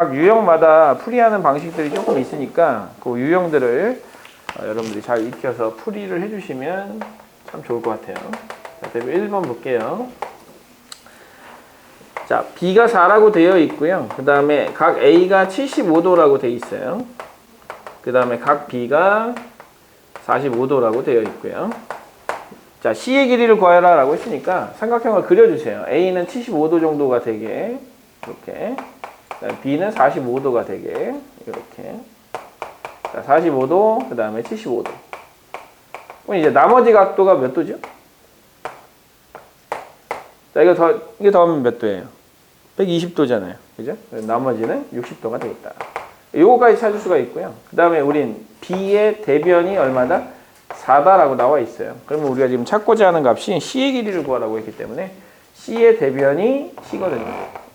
각 유형마다 풀이하는 방식들이 조금 있으니까 그 유형들을 여러분들이 잘 익혀서 풀이를 해주시면 참 좋을 것 같아요. 자, 대표 1번 볼게요. 자, B가 4라고 되어 있고요. 그 다음에 각 A가 75도라고 되어 있어요. 그 다음에 각 B가 45도라고 되어 있고요. 자, C의 길이를 구하라 라고 했으니까 삼각형을 그려주세요. A는 75도 정도가 되게 이렇게, B는 45도가 되게 이렇게. 자, 45도, 그 다음에 75도. 그럼 이제 나머지 각도가 몇 도죠? 자, 이게 더하면 몇 도예요? 120도잖아요. 그죠? 나머지는 60도가 되겠다. 요거까지 찾을 수가 있고요. 그 다음에 우린 B의 대변이 얼마다? 4다라고 나와 있어요. 그러면 우리가 지금 찾고자 하는 값이 C의 길이를 구하라고 했기 때문에 C의 대변이 C거든요.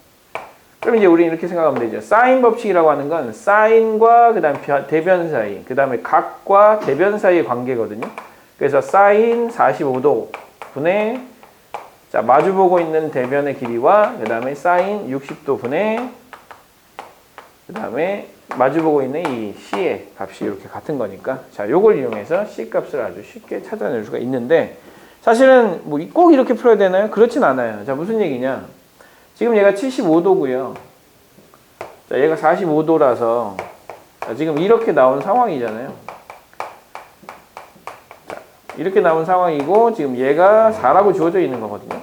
그럼 이제 우리 이렇게 생각하면 되죠. 사인 법칙이라고 하는 건 사인과 그 다음 대변 사이, 그 다음에 각과 대변 사이의 관계거든요. 그래서 사인 45도 분의, 자, 마주보고 있는 대변의 길이와 그 다음에 사인 60도 분의, 그 다음에 마주보고 있는 이 C의 값이 이렇게 같은 거니까, 자, 요걸 이용해서 C 값을 아주 쉽게 찾아낼 수가 있는데, 사실은 뭐 꼭 이렇게 풀어야 되나요? 그렇진 않아요. 자, 무슨 얘기냐? 지금 얘가 75도고요. 자, 얘가 45도라서 지금 이렇게 나온 상황이잖아요. 자, 이렇게 나온 상황이고 지금 얘가 4라고 주어져 있는 거거든요.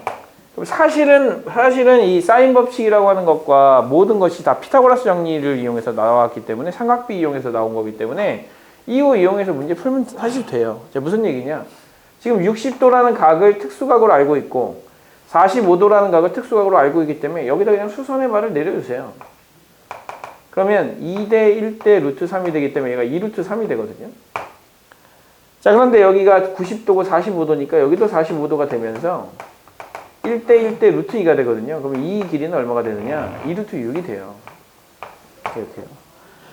그럼 사실은 이 사인 법칙이라고 하는 것과 모든 것이 다 피타고라스 정리를 이용해서 나왔기 때문에 삼각비 이용해서 나온 거기 때문에 이거 이용해서 문제 풀면 사실 돼요. 자, 무슨 얘기냐? 지금 60도라는 각을 특수각으로 알고 있고 45도라는 각을 특수각으로 알고 있기 때문에 여기다 그냥 수선의 발을 내려주세요. 그러면 2대 1대 루트 3이 되기 때문에 얘가 2루트 3이 되거든요. 자, 그런데 여기가 90도고 45도니까 여기도 45도가 되면서 1대 1대 루트 2가 되거든요. 그러면 이 길이는 얼마가 되느냐? 2루트 6이 돼요. 이렇게요.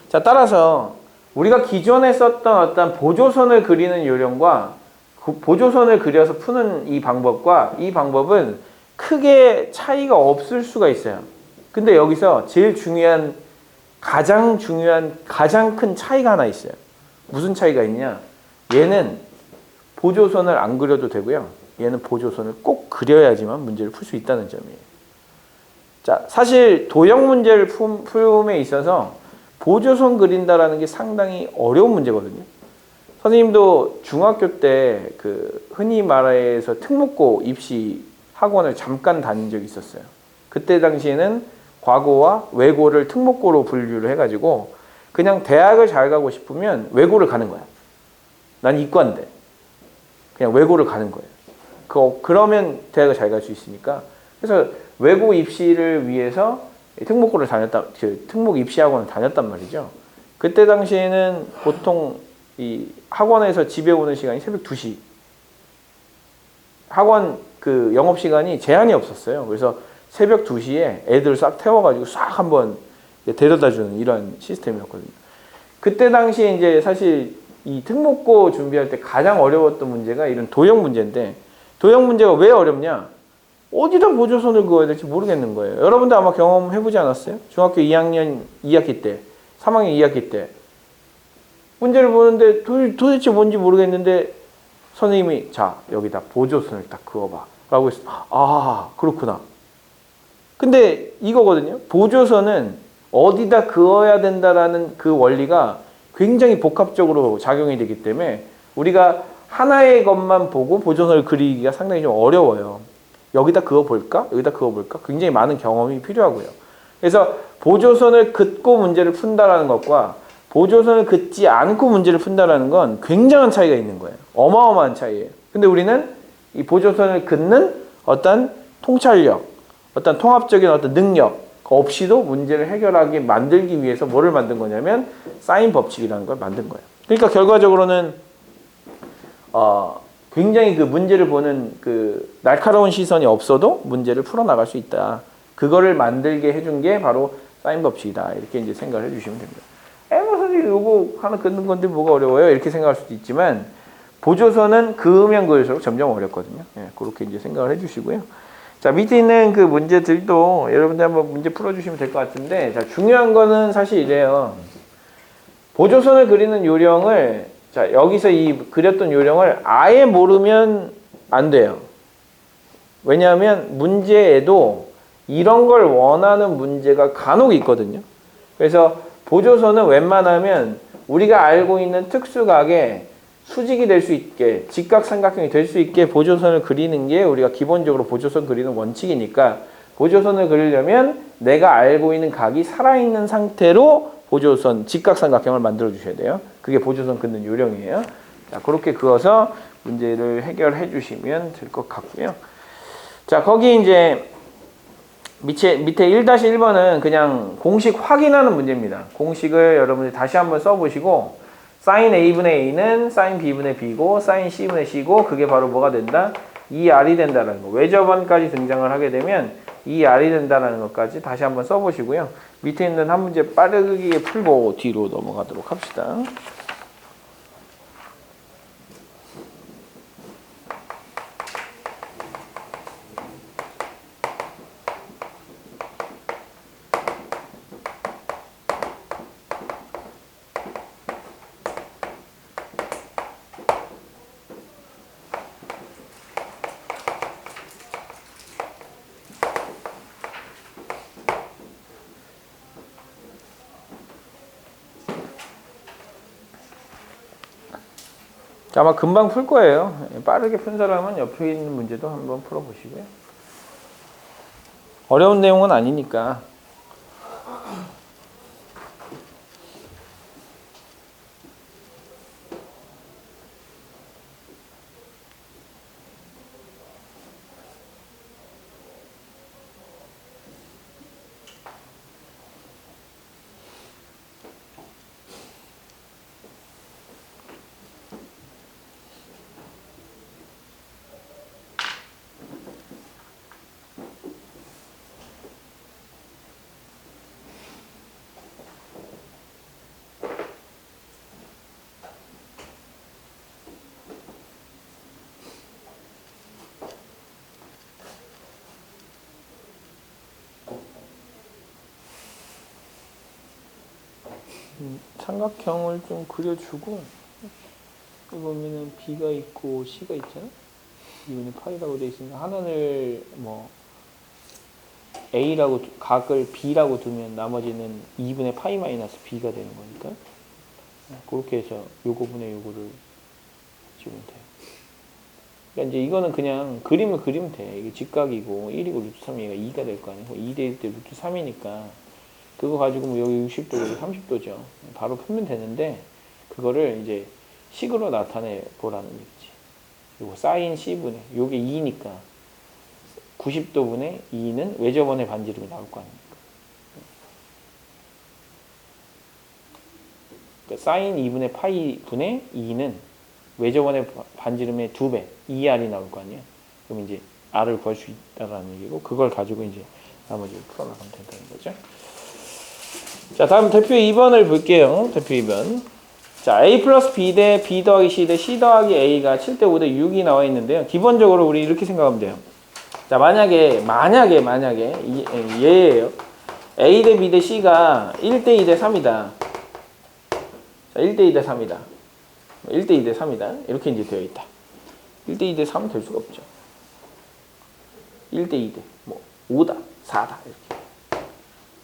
자, 따라서 우리가 기존에 썼던 어떤 보조선을 그리는 요령과 그 보조선을 그려서 푸는 이 방법과 이 방법은 크게 차이가 없을 수가 있어요. 근데 여기서 제일 중요한, 가장 큰 차이가 하나 있어요. 무슨 차이가 있냐? 얘는 보조선을 안 그려도 되고요. 얘는 보조선을 꼭 그려야지만 문제를 풀 수 있다는 점이에요. 자, 사실 도형 문제를 풀음에 있어서 보조선 그린다라는 게 상당히 어려운 문제거든요. 선생님도 중학교 때 그 흔히 말해서 특목고 입시 학원을 잠깐 다닌 적이 있었어요. 그때 당시에는 과고와 외고를 특목고로 분류를 해가지고 그냥 대학을 잘 가고 싶으면 외고를 가는 거야. 난 이과인데 그냥 외고를 가는 거예요. 그러면 대학을 잘 갈 수 있으니까. 그래서 외고 입시를 위해서 특목고를 특목 입시 학원을 다녔단 말이죠. 그때 당시에는 보통 이 학원에서 집에 오는 시간이 새벽 2시. 학원 그 영업시간이 제한이 없었어요. 그래서 새벽 2시에 애들 싹 태워가지고 싹 한번 데려다 주는 이런 시스템이었거든요. 그때 당시에 이제 사실 이 특목고 준비할 때 가장 어려웠던 문제가 이런 도형 문제인데, 도형 문제가 왜 어렵냐? 어디다 보조선을 그어야 될지 모르겠는 거예요. 여러분도 아마 경험해보지 않았어요? 중학교 2학년 2학기 때, 3학년 2학기 때 문제를 보는데 도대체 뭔지 모르겠는데 선생님이 자, 여기다 보조선을 딱 그어봐 라고 했어. 아, 그렇구나. 근데 이거거든요. 보조선은 어디다 그어야 된다라는 그 원리가 굉장히 복합적으로 작용이 되기 때문에 우리가 하나의 것만 보고 보조선을 그리기가 상당히 좀 어려워요. 여기다 그어볼까? 여기다 그어볼까? 굉장히 많은 경험이 필요하고요. 그래서 보조선을 긋고 문제를 푼다라는 것과 보조선을 긋지 않고 문제를 푼다라는 건 굉장한 차이가 있는 거예요. 어마어마한 차이예요. 근데 우리는 이 보조선을 긋는 어떤 통찰력, 어떤 통합적인 어떤 능력 없이도 문제를 해결하게 만들기 위해서 뭐를 만든 거냐면 사인 법칙이라는 걸 만든 거예요. 그러니까 결과적으로는 굉장히 그 문제를 보는 그 날카로운 시선이 없어도 문제를 풀어나갈 수 있다. 그거를 만들게 해준 게 바로 사인 법칙이다. 이렇게 이제 생각을 해주시면 됩니다. 뭐 선생님 이거 하나 긋는 건데 뭐가 어려워요? 이렇게 생각할 수도 있지만 보조선은 그으면 그을수록 점점 어렵거든요. 예, 그렇게 이제 생각을 해주시고요. 자, 밑에 있는 그 문제들도 여러분들 한번 문제 풀어주시면 될 것 같은데, 자, 중요한 거는 사실 이래요. 보조선을 그리는 요령을, 자, 여기서 이 그렸던 요령을 아예 모르면 안 돼요. 왜냐하면 문제에도 이런 걸 원하는 문제가 간혹 있거든요. 그래서 보조선은 웬만하면 우리가 알고 있는 특수각에 수직이 될 수 있게, 직각삼각형이 될 수 있게 보조선을 그리는 게 우리가 기본적으로 보조선 그리는 원칙이니까, 보조선을 그리려면 내가 알고 있는 각이 살아있는 상태로 보조선, 직각삼각형을 만들어 주셔야 돼요. 그게 보조선 긋는 요령이에요. 자, 그렇게 그어서 문제를 해결해 주시면 될 것 같고요. 자, 거기 이제 밑에 1-1번은 그냥 공식 확인하는 문제입니다. 공식을 여러분들이 다시 한번 써보시고, sin A분의 A는 sin B분의 B고 sin C분의 C고, 그게 바로 뭐가 된다? 2R이 된다는 거. 외접원까지 등장을 하게 되면 2R이 된다는 것까지 다시 한번 써보시고요. 밑에 있는 한 문제 빠르게 풀고 뒤로 넘어가도록 합시다. 아마 금방 풀 거예요. 빠르게 푼 사람은 옆에 있는 문제도 한번 풀어보시고요. 어려운 내용은 아니니까. 삼각형을 좀 그려주고, 여기 보면은 B가 있고 C가 있잖아? 이분이 파이라고 되어 있으니까 하나를 뭐 A라고, 각을 B라고 두면 나머지는 2분의 파이 마이너스 B가 되는 거니까, 그렇게 해서 요거분의 요거를 지우면 돼요. 그러니까 이제 이거는 그냥 그림을 그리면 돼. 이게 직각이고 1이고 루트 3이 얘가 2가 될 거 아니고, 2 대 1 대 루트 3이니까 그거 가지고 뭐 여기 60도, 여기 30도죠. 바로 풀면 되는데, 그거를 이제 식으로 나타내 보라는 얘기지. 요거 사인 C분의, 요게 2니까 90도분의 2는 외접원의 반지름이 나올 거 아닙니까? 그러니까 사인 2분의 파이 분의 2는 외접원의 반지름의 2배, 2R이 나올 거 아니에요? 그럼 이제 R을 구할 수 있다는 얘기고, 그걸 가지고 이제 나머지를 풀어나가면 된다는 거죠. 자, 다음 대표 2번을 볼게요. 대표 2번. 자, A 플러스 B 대 B 더하기 C 대 C 더하기 A가 7대 5 대 6이 나와 있는데요. 기본적으로 우리 이렇게 생각하면 돼요. 자, 만약에 얘예요. A 대 B 대 C가 1대 2 대 3이다. 자, 1대 2 대 3이다. 1대 2 대 3이다. 이렇게 이제 되어 있다. 1대 2 대 3은 될 수가 없죠. 1대 2 대 뭐 5다, 4다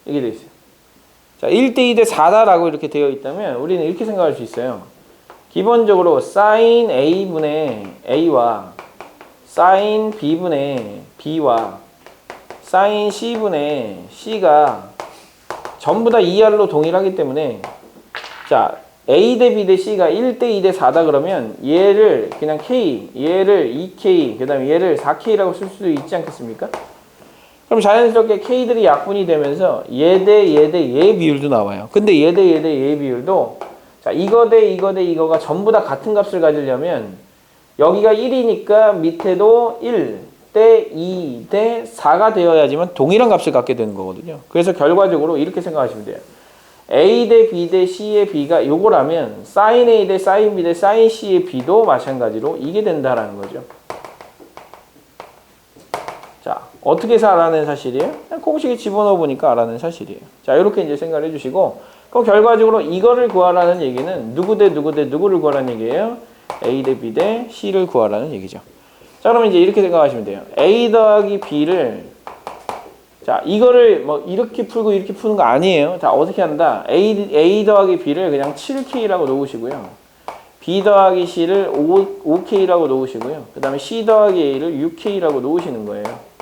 이렇게 되어 있어요. 자, 1대 2 대 4다라고 이렇게 되어 있다면 우리는 이렇게 생각할 수 있어요. 기본적으로 sin A분의 A와 sin B분의 B와 sin C분의 C가 전부 다 2R로 동일하기 때문에, 자, A 대 B 대 C가 1대 2 대 4다 그러면 얘를 그냥 K, 얘를 2K, 그 다음에 얘를 4K라고 쓸 수도 있지 않겠습니까? 그럼 자연스럽게 K들이 약분이 되면서 얘 대 얘 비율도 나와요. 근데 얘 대 얘 비율도, 자, 이거 대 이거가 전부 다 같은 값을 가지려면 여기가 1이니까 밑에도 1 대 2 대 4가 되어야지만 동일한 값을 갖게 되는 거거든요. 그래서 결과적으로 이렇게 생각하시면 돼요. A 대 B 대 C의 B가 요거라면 sin A 대 sin B 대 sin C의 B도 마찬가지로 이게 된다라는 거죠. 자, 어떻게 해서 알아낸 사실이에요? 그냥 공식에 집어넣어 보니까 알아낸 사실이에요. 자, 이렇게 이제 생각을 해주시고, 그럼 결과적으로 이거를 구하라는 얘기는 누구 대 누구 대 누구를 구하라는 얘기예요? A 대 B 대 C를 구하라는 얘기죠. 자, 그러면 이제 이렇게 생각하시면 돼요. A 더하기 B를, 자, 이거를 뭐 이렇게 풀고 이렇게 푸는 거 아니에요. 자, 어떻게 한다? A 더하기 B를 그냥 7K라고 놓으시고요. B 더하기 C를 5K라고 놓으시고요. 그 다음에 C 더하기 A를 6K라고 놓으시는 거예요.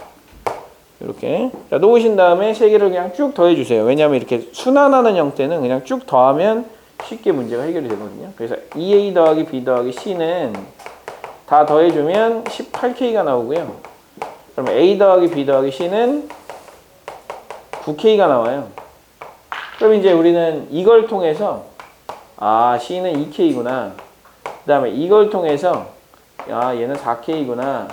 이렇게. 자, 놓으신 다음에 세 개를 그냥 쭉 더해주세요. 왜냐하면 이렇게 순환하는 형태는 그냥 쭉 더하면 쉽게 문제가 해결이 되거든요. 그래서 2A 더하기 B 더하기 C는 다 더해주면 18K가 나오고요. 그러면 A 더하기 B 더하기 C는 9K가 나와요. 그럼 이제 우리는 이걸 통해서 C는 2K구나. 그 다음에 이걸 통해서 얘는 4K구나.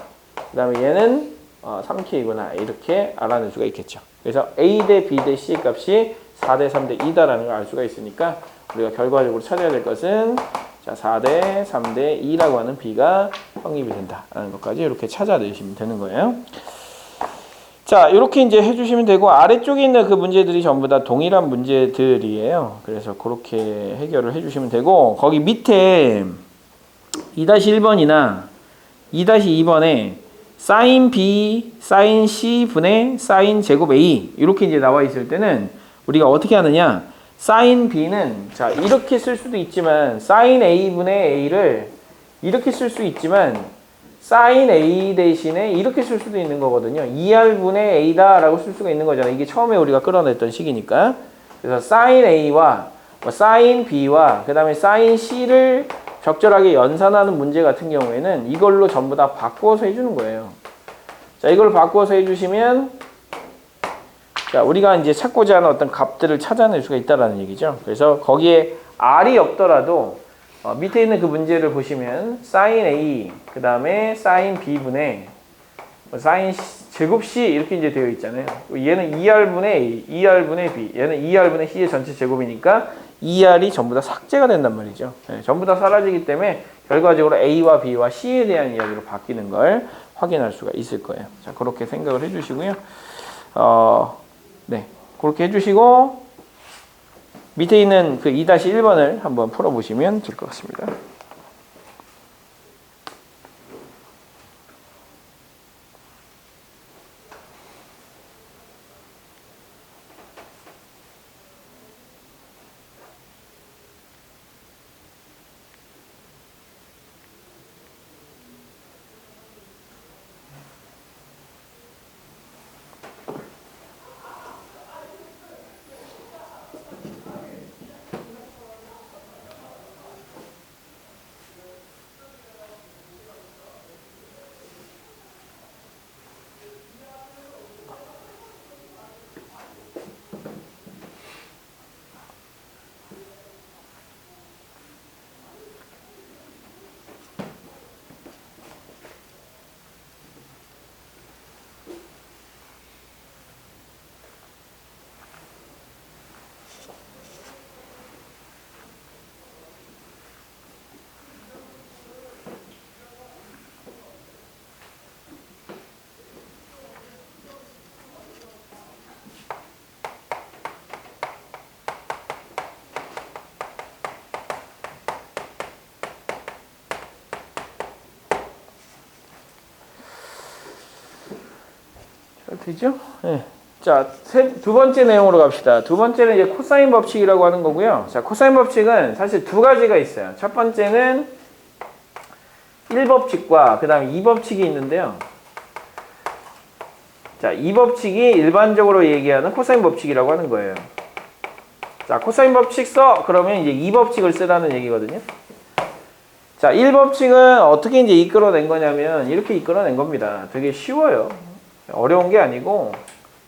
그 다음에 얘는 3K구나. 이렇게 알아낼 수가 있겠죠. 그래서 A 대 B 대 C 값이 4대 3대 2다라는 걸 알 수가 있으니까 우리가 결과적으로 찾아야 될 것은 자, 4대 3대 2라고 하는 B가 성립이 된다라는 것까지 이렇게 찾아내시면 되는 거예요. 자, 이렇게 이제 해주시면 되고, 아래쪽에 있는 그 문제들이 전부 다 동일한 문제들이에요. 그래서 그렇게 해결을 해주시면 되고, 거기 밑에 2-1번이나 2-2번에 sin B, sin C 분의 sin 제곱 A 이렇게 이제 나와 있을 때는 우리가 어떻게 하느냐? sin B는 자, 이렇게 쓸 수도 있지만 sin A 분의 A를 이렇게 쓸 수 있지만 sin A 대신에 이렇게 쓸 수도 있는 거거든요. 2R분의 A다 라고 쓸 수가 있는 거잖아요. 이게 처음에 우리가 끌어냈던 식이니까. 그래서 sin A와 sin B와 그 다음에 sin C를 적절하게 연산하는 문제 같은 경우에는 이걸로 전부 다 바꾸어서 해주는 거예요. 자, 이걸 바꾸어서 해주시면 자, 우리가 이제 찾고자 하는 어떤 값들을 찾아낼 수가 있다는 얘기죠. 그래서 거기에 R이 없더라도 밑에 있는 그 문제를 보시면 sin A, 그 다음에 sin B분의 sin 제곱 C 이렇게 이제 되어 있잖아요. 얘는 2R분의 A, 2R분의 B, 얘는 2R분의 C의 전체 제곱이니까 2R이 전부 다 삭제가 된단 말이죠. 네, 전부 다 사라지기 때문에 결과적으로 A와 B와 C에 대한 이야기로 바뀌는 걸 확인할 수가 있을 거예요. 자, 그렇게 생각을 해주시고요. 네, 그렇게 해주시고 밑에 있는 그 2-1번을 한번 풀어보시면 될 것 같습니다. 되죠? 네. 자, 두 번째 내용으로 갑시다. 두 번째는 이제 코사인 법칙이라고 하는 거고요. 자, 코사인 법칙은 사실 두 가지가 있어요. 첫 번째는 1법칙과 그 다음에 2법칙이 있는데요. 자, 2법칙이 일반적으로 얘기하는 코사인 법칙이라고 하는 거예요. 자, 코사인 법칙 써! 그러면 이제 2법칙을 쓰라는 얘기거든요. 자, 1법칙은 어떻게 이제 이끌어낸 거냐면 이렇게 이끌어낸 겁니다. 되게 쉬워요. 어려운 게 아니고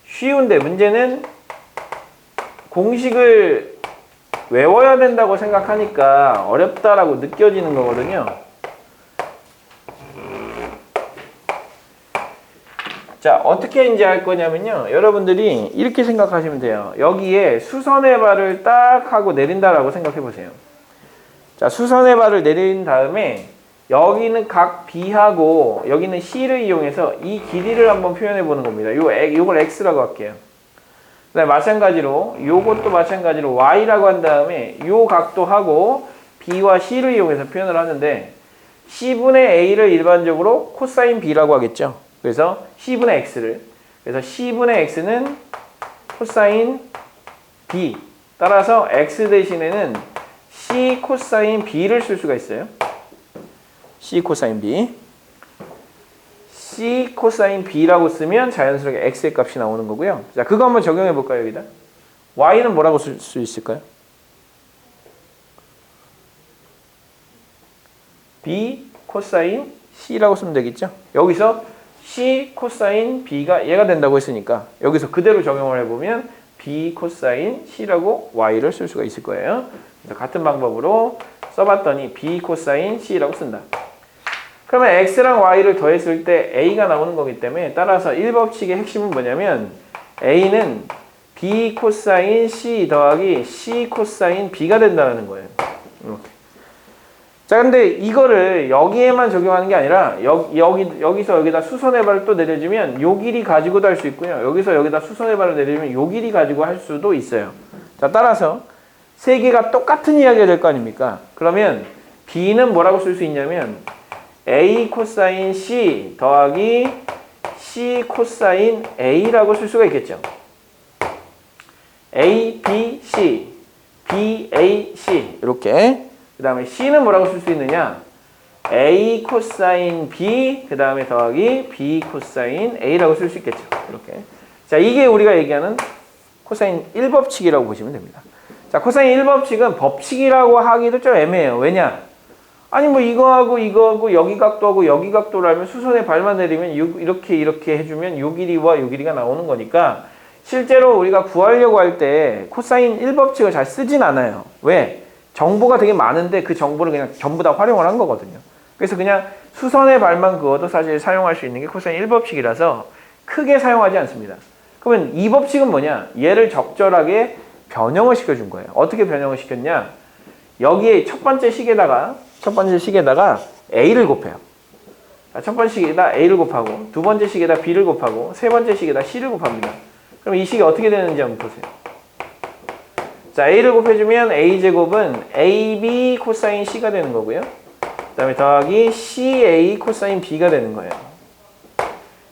쉬운데 문제는 공식을 외워야 된다고 생각하니까 어렵다라고 느껴지는 거거든요. 자, 어떻게 이제 할 거냐면요. 여러분들이 이렇게 생각하시면 돼요. 여기에 수선의 발을 딱 하고 내린다라고 생각해 보세요. 자, 수선의 발을 내린 다음에 여기는 각 B하고 여기는 C를 이용해서 이 길이를 한번 표현해 보는 겁니다. 요걸 X라고 할게요. 그다음에 마찬가지로 요것도 마찬가지로 Y라고 한 다음에 요 각도하고 B와 C를 이용해서 표현을 하는데 C분의 A를 일반적으로 코사인 B라고 하겠죠. 그래서 C분의 X를. 그래서 C분의 X는 코사인 B. 따라서 X 대신에는 C 코사인 B를 쓸 수가 있어요. C 코사인 B. C 코사인 B라고 쓰면 자연스럽게 X의 값이 나오는 거고요. 자, 그거 한번 적용해 볼까요, 여기다? Y는 뭐라고 쓸 수 있을까요? B 코사인 C라고 쓰면 되겠죠? 여기서 C 코사인 B가 얘가 된다고 했으니까 여기서 그대로 적용을 해보면 B 코사인 C라고 Y를 쓸 수가 있을 거예요. 그래서 같은 방법으로 써봤더니 B 코사인 C라고 쓴다. 그러면 X랑 Y를 더했을 때 A가 나오는 거기 때문에 따라서 1법칙의 핵심은 뭐냐면 A는 B 코사인 C 더하기 C 코사인 B가 된다는 거예요. 이렇게. 자, 근데 이거를 여기에만 적용하는 게 아니라 여기서 여기다 수선의 발을 또 내려주면 요 길이 가지고도 할 수 있고요. 여기서 여기다 수선의 발을 내려주면 요 길이 가지고 할 수도 있어요. 자, 따라서 세 개가 똑같은 이야기가 될 거 아닙니까? 그러면 B는 뭐라고 쓸 수 있냐면 A 코사인 C 더하기 C 코사인 A라고 쓸 수가 있겠죠. A, B, C, B, A, C 이렇게. 그 다음에 C는 뭐라고 쓸 수 있느냐? A 코사인 B 그 다음에 더하기 B 코사인 A라고 쓸 수 있겠죠. 이렇게. 자, 이게 우리가 얘기하는 코사인 1법칙이라고 보시면 됩니다. 자, 코사인 1법칙은 법칙이라고 하기도 좀 애매해요. 왜냐? 아니 뭐 이거하고 여기 각도하고 여기 각도라면 수선의 발만 내리면 이렇게 해주면 요 길이와 요 길이가 나오는 거니까 실제로 우리가 구하려고 할 때 코사인 1법칙을 잘 쓰진 않아요. 왜? 정보가 되게 많은데 그 정보를 그냥 전부 다 활용을 한 거거든요. 그래서 그냥 수선의 발만 그어도 사실 사용할 수 있는 게 코사인 1법칙이라서 크게 사용하지 않습니다. 그러면 이 법칙은 뭐냐? 얘를 적절하게 변형을 시켜준 거예요. 어떻게 변형을 시켰냐? 여기에 첫 번째 식에다가 A를 곱해요. 첫 번째 식에다 A를 곱하고 두 번째 식에다 B를 곱하고 세 번째 식에다 C를 곱합니다. 그럼 이 식이 어떻게 되는지 한번 보세요. 자, A를 곱해주면 A제곱은 AB 코사인 C가 되는 거고요. 그 다음에 더하기 CA 코사인 B가 되는 거예요.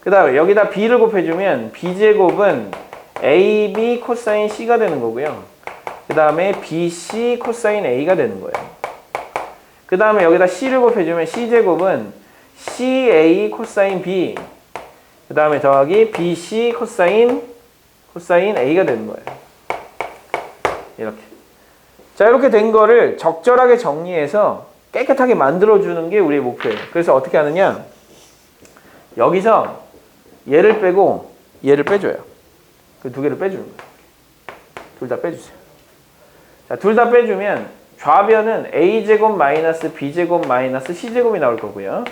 그 다음에 여기다 B를 곱해주면 B제곱은 AB 코사인 C가 되는 거고요. 그 다음에 BC 코사인 A가 되는 거예요. 그 다음에 여기다 C를 곱해주면 C제곱은 CA 코사인 B 그 다음에 더하기 BC 코사인 A가 되는 거예요. 이렇게. 자, 이렇게 된 거를 적절하게 정리해서 깨끗하게 만들어주는 게 우리의 목표예요. 그래서 어떻게 하느냐? 여기서 얘를 빼고 얘를 빼줘요. 그 두 개를 빼주는 거예요. 둘 다 빼주세요. 자, 둘 다 빼주면 좌변은 A제곱 마이너스 B제곱 마이너스 C제곱이 나올 거고요.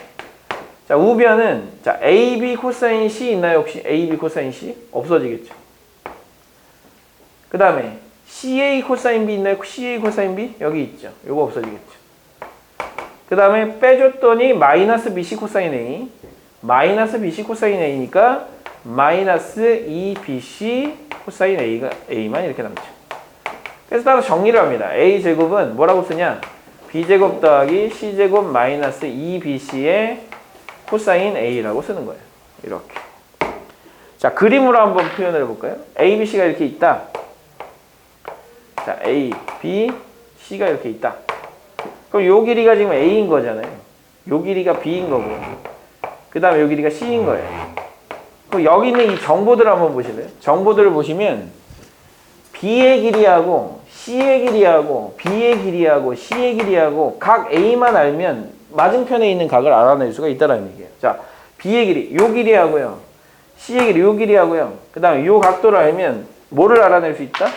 자, 우변은 자, AB 코사인 C 있나요? 혹시 AB 코사인 C? 없어지겠죠. 그 다음에 CA 코사인 B 있나요? CA 코사인 B? 여기 있죠. 요거 없어지겠죠. 그 다음에 빼줬더니 마이너스 BC 코사인 A 마이너스 BC 코사인 A니까 마이너스 2BC 코사인 A만 이렇게 남죠. 그래서 따로 정리를 합니다. A제곱은 뭐라고 쓰냐? B제곱 더하기 C제곱 마이너스 2BC의 코사인 A라고 쓰는 거예요. 이렇게. 자, 그림으로 한번 표현을 해볼까요? A, B, C가 이렇게 있다. 자, A, B, C가 이렇게 있다. 그럼 요 길이가 지금 A인 거잖아요. 요 길이가 B인 거고. 그 다음에 요 길이가 C인 거예요. 그럼 여기 있는 이 정보들을 한번 보실래요? 정보들을 보시면 B의 길이하고 C의 길이하고 B의 길이하고 C의 길이하고 각 A만 알면 맞은편에 있는 각을 알아낼 수가 있다는 얘기예요. 자, B의 길이, 요 길이하고요. C의 길이, 요 길이하고요. 그 다음에 요 각도를 알면 뭐를 알아낼 수 있다?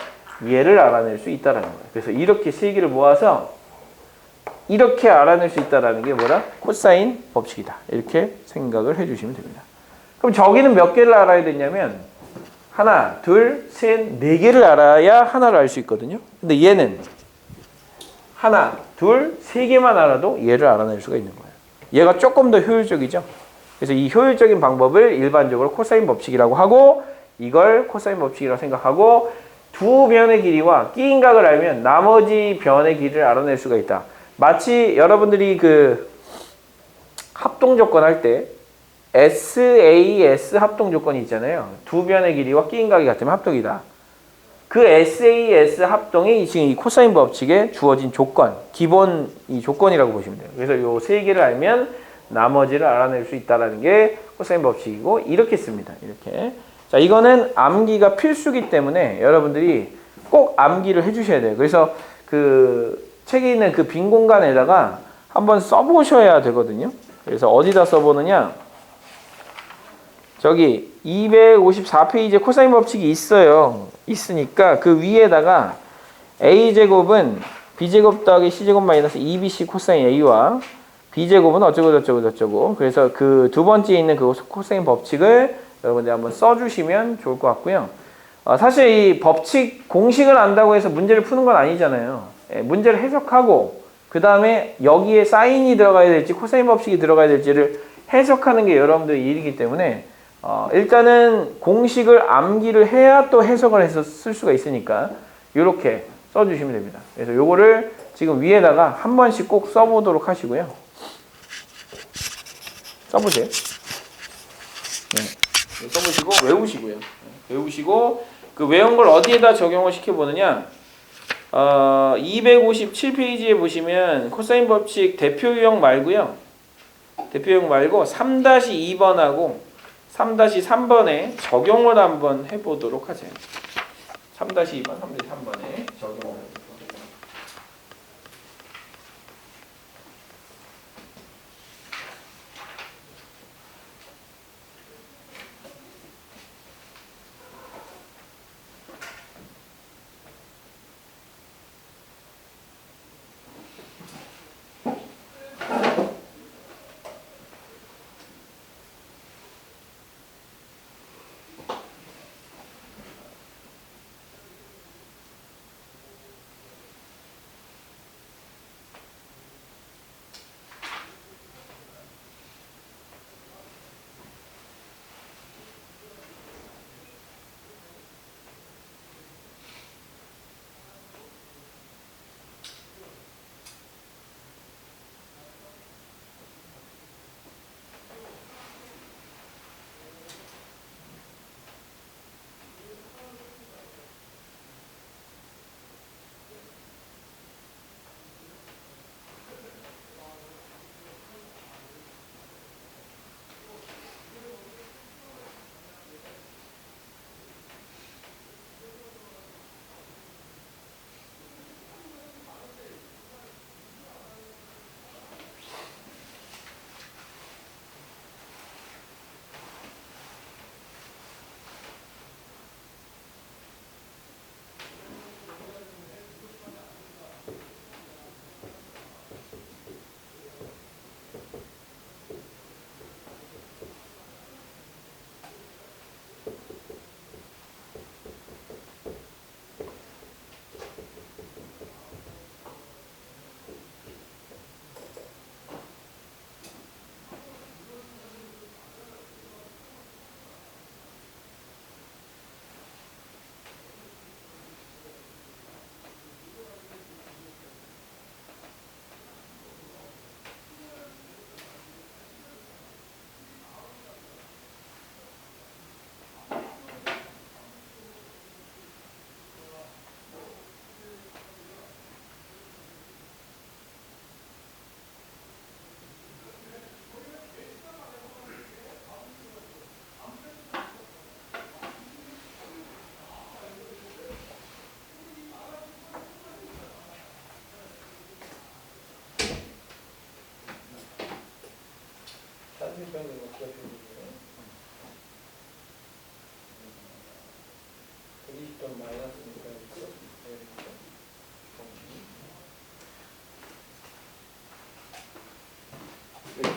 얘를 알아낼 수 있다는 거예요. 그래서 이렇게 세 개를 모아서 이렇게 알아낼 수 있다는 게 뭐라? 코사인 법칙이다. 이렇게 생각을 해주시면 됩니다. 그럼 저기는 몇 개를 알아야 되냐면 하나, 둘, 셋, 네 개를 알아야 하나를 알 수 있거든요. 근데 얘는 하나, 둘, 세 개만 알아도 얘를 알아낼 수가 있는 거예요. 얘가 조금 더 효율적이죠. 그래서 이 효율적인 방법을 일반적으로 코사인 법칙이라고 하고 이걸 코사인 법칙이라고 생각하고 두 변의 길이와 끼인각을 알면 나머지 변의 길이를 알아낼 수가 있다. 마치 여러분들이 그 합동 조건 할 때 SAS 합동 조건이 있잖아요. 두 변의 길이와 끼인각이 같으면 합동이다. 그 SAS 합동이 지금 이 코사인 법칙에 주어진 조건, 기본 이 조건이라고 보시면 돼요. 그래서 요 세 개를 알면 나머지를 알아낼 수 있다라는 게 코사인 법칙이고 이렇게 씁니다. 이렇게. 자, 이거는 암기가 필수기 때문에 여러분들이 꼭 암기를 해주셔야 돼요. 그래서 그 책에 있는 그 빈 공간에다가 한번 써보셔야 되거든요. 그래서 어디다 써보느냐? 저기 254페이지에 코사인 법칙이 있어요. 있으니까 그 위에다가 a제곱은 b제곱 더하기 c제곱 마이너스 2bc 코사인 a와 b제곱은 어쩌고 저쩌고 저쩌고. 그래서 그 두 번째에 있는 그 코사인 법칙을 여러분들 한번 써주시면 좋을 것 같고요. 사실 이 법칙 공식을 안다고 해서 문제를 푸는 건 아니잖아요. 문제를 해석하고 그 다음에 여기에 사인이 들어가야 될지 코사인 법칙이 들어가야 될지를 해석하는 게 여러분들의 일이기 때문에 일단은 공식을 암기를 해야 또 해석을 해서 쓸 수가 있으니까 이렇게 써주시면 됩니다. 그래서 요거를 지금 위에다가 한 번씩 꼭 써보도록 하시고요. 써보세요. 네. 써보시고 외우시고요. 외우시고 그 외운 걸 어디에다 적용을 시켜보느냐? 257페이지에 보시면 코사인 법칙 대표 유형 말고요. 대표 유형 말고 3-2번하고 3-3번에 적용을 한번 해보도록 하세요. 3-2번, 3-3번에 적용을 해보도록 하세요.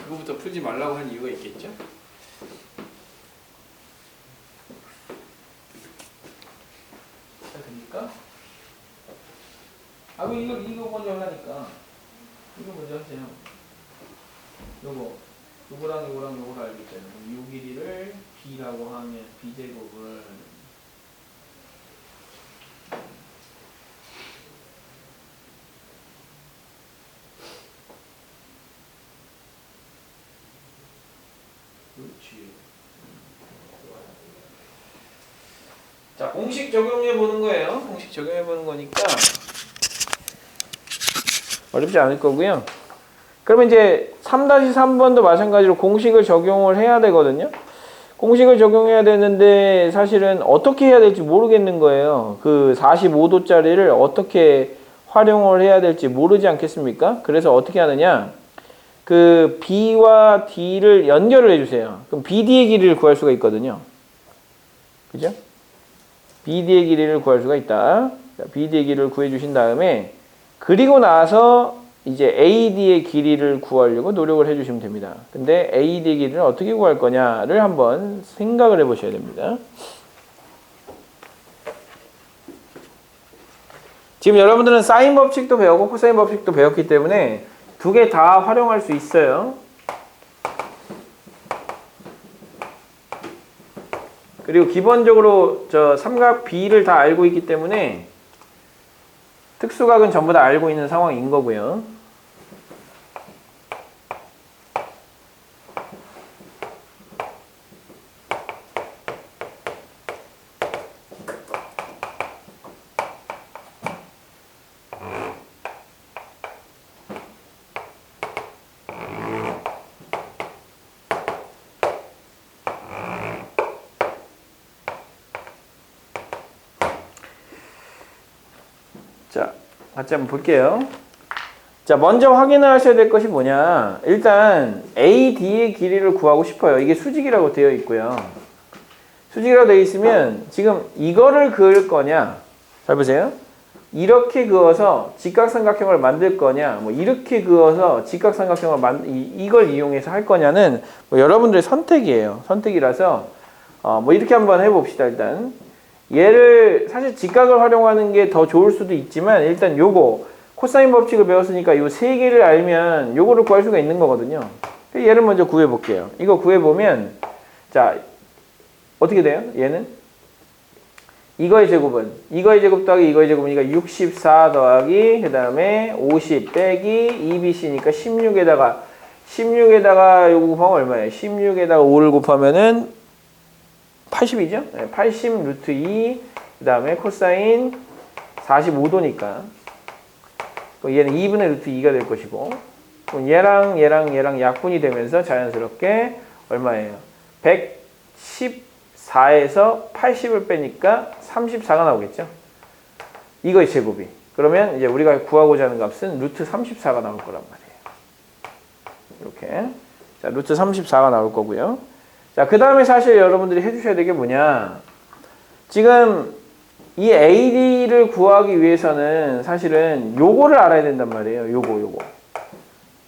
그거부터 풀지 말라고 한 이유가 있겠죠? 잘 됩니까? 아, 왜 이거 먼저 하라니까. 이거 먼저 하세요. 요거 요거랑 요거를 알고 있잖아요. 요 길이를 b라고 하면 b제곱을 그렇지. 자, 공식 적용해 보는 거예요. 공식 적용해 보는 거니까 어렵지 않을 거고요. 그러면 이제 3-3번도 마찬가지로 공식을 적용을 해야 되거든요. 공식을 적용해야 되는데 사실은 어떻게 해야 될지 모르겠는 거예요. 그 45도짜리를 어떻게 활용을 해야 될지 모르지 않겠습니까? 그래서 어떻게 하느냐? 그 B와 D를 연결을 해주세요. 그럼 BD의 길이를 구할 수가 있거든요. 그죠? BD의 길이를 구할 수가 있다. 자, BD의 길이를 구해주신 다음에 그리고 나서 이제 AD의 길이를 구하려고 노력을 해주시면 됩니다. 근데 AD의 길이를 어떻게 구할 거냐를 한번 생각을 해보셔야 됩니다. 지금 여러분들은 사인 법칙도 배우고 코사인 법칙도 배웠기 때문에 두 개 다 활용할 수 있어요. 그리고 기본적으로 저 삼각 B를 다 알고 있기 때문에 특수각은 전부 다 알고 있는 상황인 거고요. 자, 같이 한번 볼게요. 자, 먼저 확인을 하셔야 될 것이 뭐냐. 일단 AD의 길이를 구하고 싶어요. 이게 수직이라고 되어 있고요. 수직이라고 되어 있으면 지금 이거를 그을 거냐. 잘 보세요. 이렇게 그어서 직각삼각형을 만들 거냐. 뭐 이렇게 그어서 직각삼각형을 이걸 이용해서 할 거냐는 뭐 여러분들의 선택이에요. 선택이라서 뭐 이렇게 한번 해봅시다. 일단 얘를 사실 직각을 활용하는 게 더 좋을 수도 있지만 일단 요거 코사인 법칙을 배웠으니까 요 세 개를 알면 요거를 구할 수가 있는 거거든요. 얘를 먼저 구해 볼게요. 이거 구해 보면 자 어떻게 돼요? 얘는 이거의 제곱은 이거의 제곱 더하기 이거의 제곱이니까 64 더하기 그 다음에 50 빼기 2bc니까 16에다가 요거 곱하면 얼마예요? 16에다가 5를 곱하면은 80이죠? 네, 80 루트 2 그 다음에 코사인 45도니까 얘는 2분의 루트 2가 될 것이고 얘랑 약분이 되면서 자연스럽게 얼마예요? 114에서 80을 빼니까 34가 나오겠죠? 이거의 제곱이. 그러면 이제 우리가 구하고자 하는 값은 루트 34가 나올 거란 말이에요. 이렇게. 자, 루트 34가 나올 거고요. 자, 그 다음에 사실 여러분들이 해주셔야 될 게 뭐냐. 지금 이 AD를 구하기 위해서는 사실은 요거를 알아야 된단 말이에요.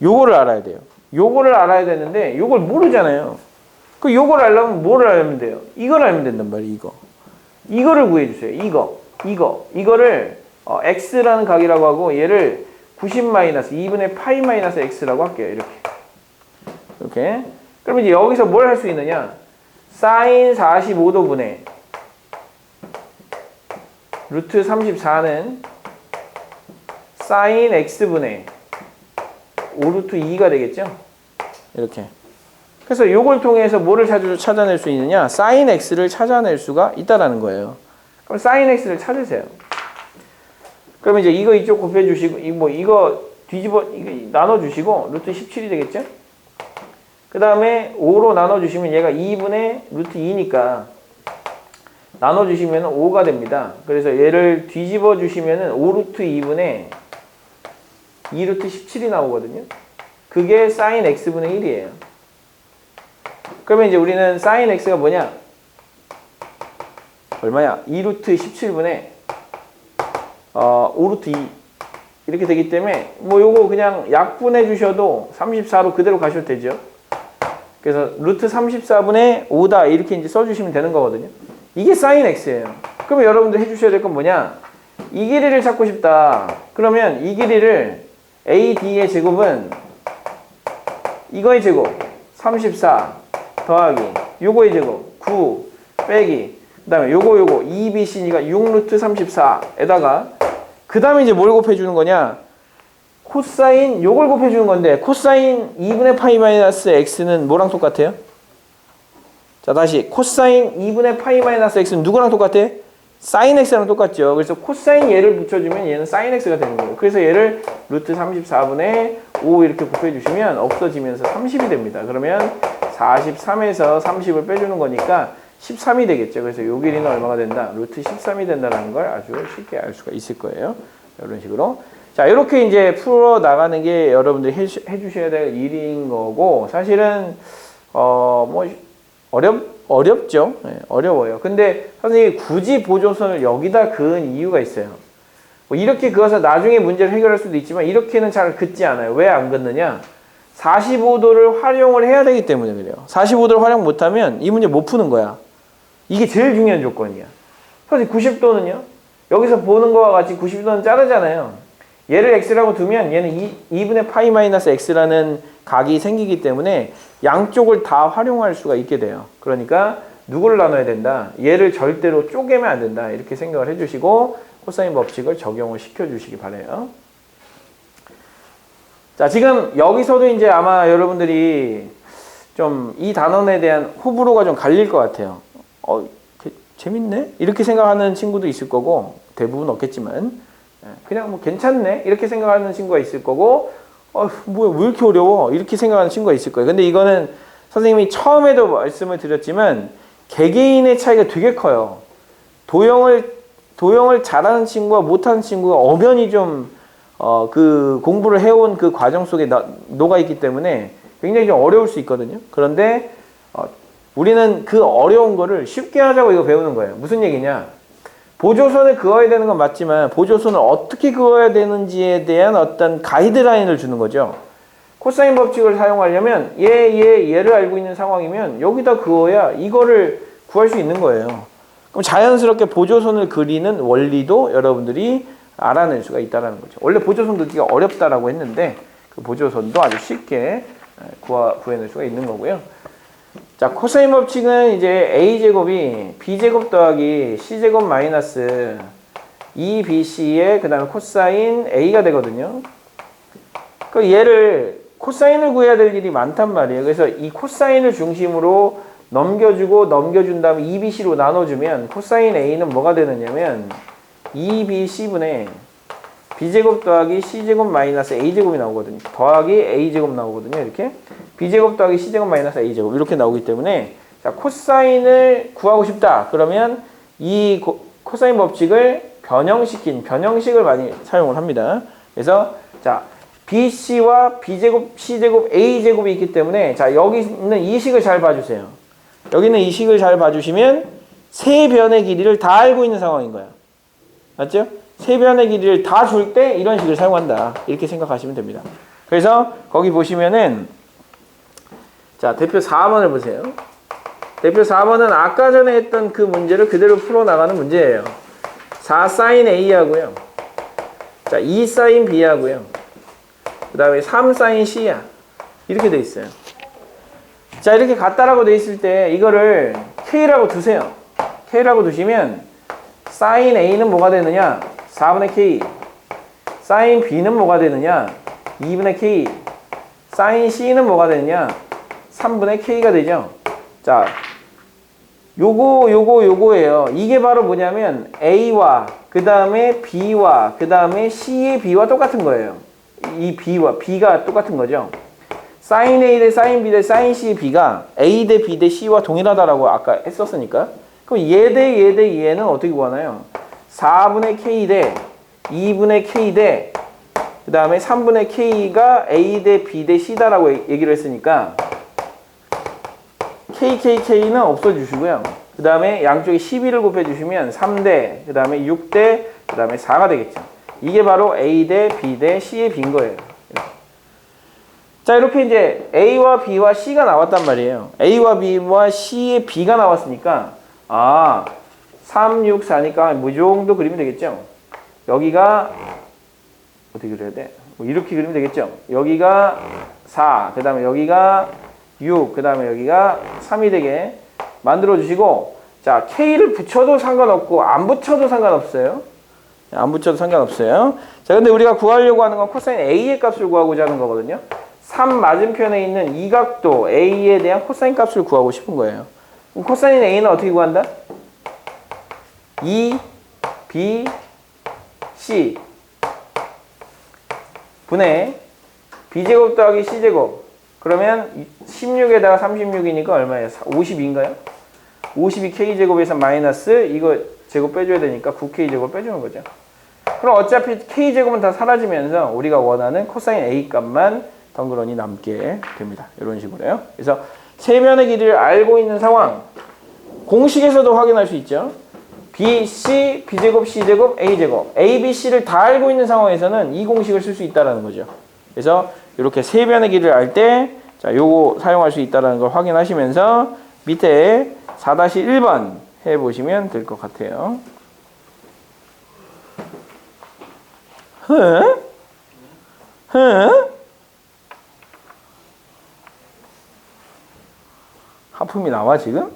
요거를 알아야 돼요. 요거를 알아야 되는데 요걸 모르잖아요. 그 요걸 알려면 뭐를 알면 돼요? 이걸 알면 된단 말이에요. 이거를 구해주세요. 이거를 x라는 각이라고 하고 얘를 90-2분의 파이 마이너스 x라고 할게요. 이렇게. 그러면 이제 여기서 뭘 할 수 있느냐? 사인 45도 분의 루트 34는 사인 x분의 5루트 2가 되겠죠? 이렇게. 그래서 요걸 통해서 뭐를 찾아낼 수 있느냐? 사인 x를 찾아낼 수가 있다라는 거예요. 그럼 사인 x를 찾으세요. 그러면 이제 이거 이쪽 곱해주시고, 이거 나눠주시고, 루트 17이 되겠죠? 그 다음에 5로 나눠주시면 얘가 2분의 루트 2니까 나눠주시면 5가 됩니다. 그래서 얘를 뒤집어 주시면 5루트 2분의 2루트 17이 나오거든요. 그게 사인 x분의 1이에요. 그러면 이제 우리는 사인 x가 뭐냐? 얼마야? 2루트 17분의 5루트 2 이렇게 되기 때문에 뭐 요거 그냥 약분해 주셔도 34로 그대로 가셔도 되죠. 그래서 루트 34분의 5다 이렇게 이제 써주시면 되는 거거든요. 이게 사인 x예요. 그러면 여러분들 해주셔야 될 건 뭐냐? 이 길이를 찾고 싶다. 그러면 이 길이를 AD의 제곱은 이거의 제곱 34 더하기 요거의 제곱 9 빼기 그 다음에 요거 2bc니까 6루트 34에다가 그 다음에 이제 뭘 곱해주는 거냐 코사인 요걸 곱해주는 건데 코사인 2분의 파이 마이너스 x는 뭐랑 똑같아요? 자 다시 코사인 2분의 파이 마이너스 x는 누구랑 똑같아? 사인 x랑 똑같죠. 그래서 코사인 얘를 붙여주면 얘는 사인 x가 되는 거예요. 그래서 얘를 루트 34분의 5 이렇게 곱해주시면 없어지면서 30이 됩니다. 그러면 43에서 30을 빼주는 거니까 13이 되겠죠. 그래서 요 길이는 얼마가 된다? 루트 13이 된다는 걸 아주 쉽게 알 수가 있을 거예요. 이런 식으로. 자, 이렇게 이제 풀어 나가는 게 여러분들이 해주셔야 될 일인 거고, 사실은, 어렵죠. 네, 어려워요. 근데 선생님이 굳이 보조선을 여기다 그은 이유가 있어요. 뭐 이렇게 그어서 나중에 문제를 해결할 수도 있지만, 이렇게는 잘 긋지 않아요. 왜 안 긋느냐? 45도를 활용을 해야 되기 때문에 그래요. 45도를 활용 못하면 이 문제 못 푸는 거야. 이게 제일 중요한 조건이야. 사실 90도는요. 여기서 보는 거와 같이 90도는 자르잖아요. 얘를 x라고 두면 얘는 2분의 파이 마이너스 x라는 각이 생기기 때문에 양쪽을 다 활용할 수가 있게 돼요. 그러니까 누구를 나눠야 된다? 얘를 절대로 쪼개면 안 된다. 이렇게 생각을 해주시고 코사인 법칙을 적용을 시켜주시기 바라요. 자, 지금 여기서도 이제 아마 여러분들이 좀 이 단원에 대한 호불호가 좀 갈릴 것 같아요. 재밌네? 이렇게 생각하는 친구도 있을 거고, 대부분 없겠지만, 그냥 뭐 괜찮네? 이렇게 생각하는 친구가 있을 거고, 뭐야, 왜 이렇게 어려워? 이렇게 생각하는 친구가 있을 거예요. 근데 이거는 선생님이 처음에도 말씀을 드렸지만, 개개인의 차이가 되게 커요. 도형을 잘하는 친구와 못하는 친구가 엄연히 좀, 그 공부를 해온 그 과정 속에 녹아있기 때문에 굉장히 좀 어려울 수 있거든요. 그런데, 우리는 그 어려운 거를 쉽게 하자고 이거 배우는 거예요. 무슨 얘기냐? 보조선을 그어야 되는 건 맞지만 보조선을 어떻게 그어야 되는지에 대한 어떤 가이드라인을 주는 거죠. 코사인 법칙을 사용하려면 얘를 알고 있는 상황이면 여기다 그어야 이거를 구할 수 있는 거예요. 그럼 자연스럽게 보조선을 그리는 원리도 여러분들이 알아낼 수가 있다는 거죠. 원래 보조선 그리기가 어렵다라고 했는데 그 보조선도 아주 쉽게 구해낼 수가 있는 거고요. 자, 코사인 법칙은 이제 a제곱이 b제곱 더하기 c제곱 마이너스 2bc의 그 다음에 코사인 a가 되거든요. 그 얘를 코사인을 구해야 될 일이 많단 말이에요. 그래서 이 코사인을 중심으로 넘겨준 다음에 2bc로 나눠주면 코사인 a는 뭐가 되느냐면 2bc분의 b제곱 더하기 c제곱 마이너스 a제곱이 나오거든요. 더하기 a제곱 나오거든요. 이렇게 b제곱 더하기 c제곱 마이너스 a제곱 이렇게 나오기 때문에 자 코사인을 구하고 싶다. 그러면 이 코사인 법칙을 변형식을 많이 사용을 합니다. 그래서 자 bc와 b제곱 c제곱 a제곱이 있기 때문에 자 여기 있는 이 식을 잘 봐주세요. 여기 있는 이 식을 잘 봐주시면 세 변의 길이를 다 알고 있는 상황인 거야. 맞죠? 세 변의 길이를 다 줄 때 이런 식을 사용한다. 이렇게 생각하시면 됩니다. 그래서 거기 보시면은 자 대표 4번을 보세요. 대표 4번은 아까 전에 했던 그 문제를 그대로 풀어나가는 문제예요. 4sin A 하고요. 자 2sin B 하고요. 그 다음에 3sin C야. 이렇게 돼 있어요. 자 이렇게 같다라고 돼 있을 때 이거를 K라고 두세요. K라고 두시면 sin A는 뭐가 되느냐? 4분의 K. sin B는 뭐가 되느냐? 2분의 K. sin C는 뭐가 되느냐? 3분의 K가 되죠. 자, 요거예요. 이게 바로 뭐냐면 A와 그 다음에 B와 그 다음에 C의 B와 똑같은 거예요. 이 B가 똑같은 거죠. sin A 대 sin B 대 sin C의 B가 A 대 B 대 C와 동일하다라고 아까 했었으니까 그럼 얘 대 얘는 어떻게 구하나요? 4분의 K 대 2분의 K 대 그 다음에 3분의 K가 A 대 B 대 C다라고 얘기를 했으니까 KKK는 없어주시고요. 그 다음에 양쪽에 12를 곱해주시면 3대, 그 다음에 6대, 그 다음에 4가 되겠죠. 이게 바로 A 대 B 대 C의 B인 거예요. 자, 이렇게 이제 A와 B와 C가 나왔단 말이에요. A와 B와 C의 B가 나왔으니까, 3, 6, 4니까 뭐 정도 그리면 되겠죠. 여기가 어떻게 그려야 돼? 뭐 이렇게 그리면 되겠죠? 여기가 4, 그 다음에 여기가 6, 그 다음에 여기가 3이 되게 만들어 주시고, 자, K를 붙여도 상관없고 안 붙여도 상관없어요. 안 붙여도 상관없어요. 자, 근데 우리가 구하려고 하는 건 코사인 A의 값을 구하고자 하는 거거든요. 3 맞은편에 있는 이 각도 A에 대한 코사인 값을 구하고 싶은 거예요. 그럼 코사인 A는 어떻게 구한다? 2, B, C 분의 B제곱 더하기 C제곱. 그러면 16에다가 36이니까 얼마예요? 52인가요? 52 K제곱에서 마이너스 이거 제곱 빼줘야 되니까 9K제곱 빼주는 거죠. 그럼 어차피 K제곱은 다 사라지면서 우리가 원하는 코사인 A 값만 덩그러니 남게 됩니다. 이런 식으로요. 그래서 세변의 길이를 알고 있는 상황, 공식에서도 확인할 수 있죠. B, C, B제곱, C제곱, A제곱, A, B, C를 다 알고 있는 상황에서는 이 공식을 쓸 수 있다는 거죠. 그래서 이렇게 세변의 길이를 알 때, 자, 요거 사용할 수 있다는 걸 확인하시면서 밑에 4-1번 해보시면 될 것 같아요. 하품이 나와 지금?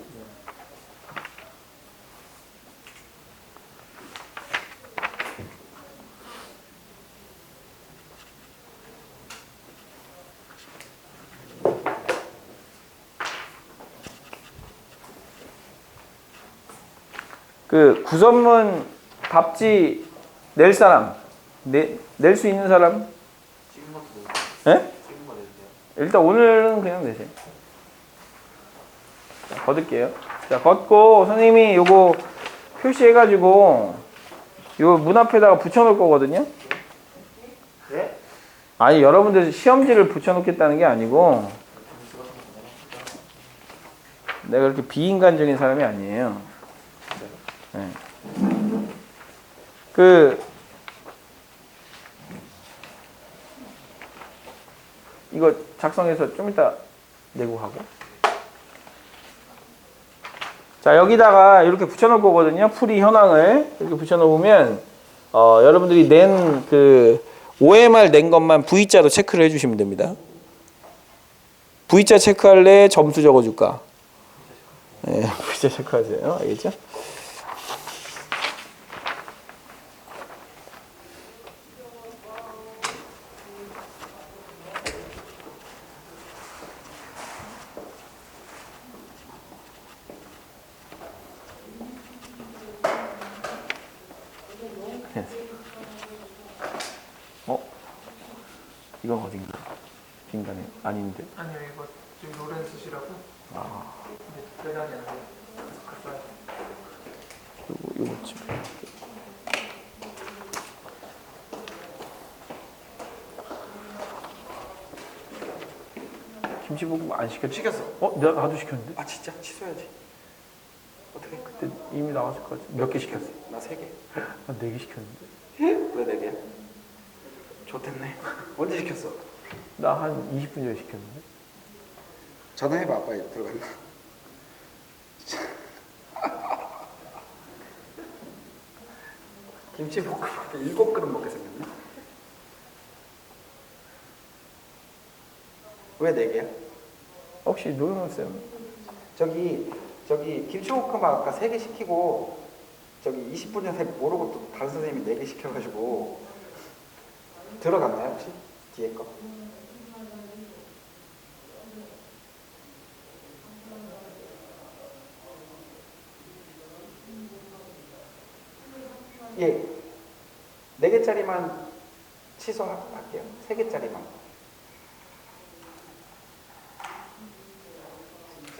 그 구선문 답지 낼 사람, 낼 수 있는 사람? 예? 일단 오늘은 그냥 내세요. 자, 걷을게요. 자, 걷고 선생님이 요거 표시해가지고 요 문 앞에다가 붙여놓을 거거든요. 네? 아니 여러분들 시험지를 붙여놓겠다는 게 아니고 내가 그렇게 비인간적인 사람이 아니에요. 네. 이거 작성해서 좀 이따 내고 하고. 자, 여기다가 이렇게 붙여놓을 거거든요. 풀이 현황을 이렇게 붙여놓으면 여러분들이 낸 그 OMR 낸 것만 V자로 체크를 해주시면 됩니다. V자 체크할래? 점수 적어줄까? 네, V자 체크하세요. 알겠죠? 이건 어딘가? 빈간이 아닌데? 아니요, 이거 지금 로렌스시라고. 아, 근데 대단히 안 돼요. 가까이. 요거 좀. 김치볶음 안 시켰지? 시켰어. 나도 시켰는데? 아 진짜? 취소해야지. 어떻게? 그때 이미 나왔을 것 같아. 몇 개 시켰어? 나 3개. 한 4개 시켰는데. 왜 4개야? 좋댔네. 언제 시켰어? 나 한 20분 전에 시켰는데. 전화해봐, 아빠 들어갔나? 김치볶음 7그릇 먹게 생겼네. 왜 4개야? 혹시 노영훈 쌤? 저기 김치볶음 아까 3개 시키고 저기 20분 전에 모르고 또 다른 선생님이 4개 시켜가지고 들어갔나요 혹시? 뒤에 거? 예, 4개짜리만 취소할게요. 3개짜리만.